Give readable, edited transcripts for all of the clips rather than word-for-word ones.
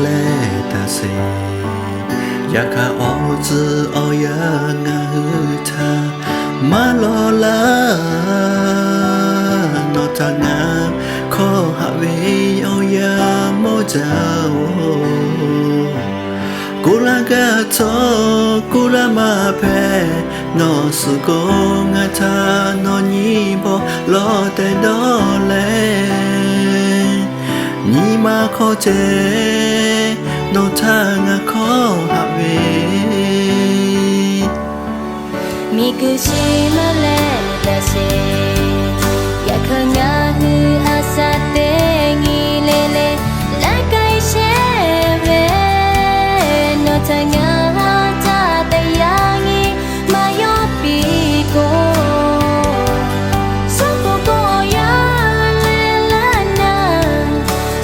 လဲတစေရခအောဇအောရငါဟူသာမလောလာနောတငါခေါ်ဟာဝေအောရမောဇာကိုလာကသောကိုလာမဖဲနောစုကိုငါသာနောညီဘောလောတဲ့တော့လဲညီမခေါ်ချေနောသာငါခေါ်ဟာဝေမိကူရှိမလဲတစေရခညာဟူအစတဲ့ငီလေလေလက်ကိုင်ရှဲပဲနောချငါတာတရားငီမယောပီကိုစပကိုရလေလာနာ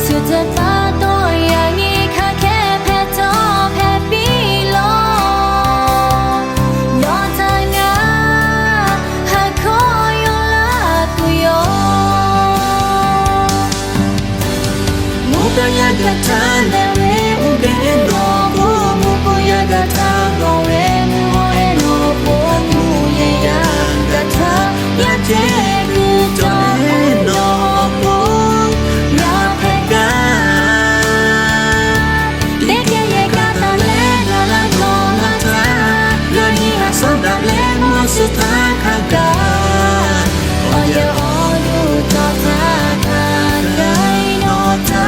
စုတပါတော့ရငီခခဲဖက်တော့ဖက်ပီလောya gata le we ude no bo mu bo ya gata go we mu e no bo mu ye ya gata ya je gu to no bo ya pega de que ye gata le la la no la ta ya ni ha so da le mo su ta ka ga o ye o du to ta ka dai no ta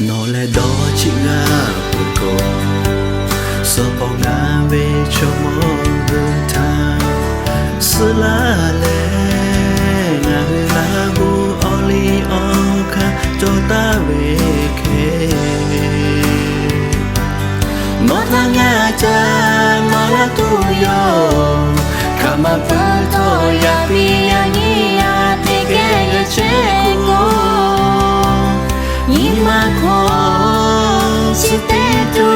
no le do chinga ko so po nga ve chomo ta sula le nga la bu oli o kha to ta ve ke mo ta nga cha ma la tu yo kama pu to ya pi ya ni ya te ke ye che ko Ima ko si te tu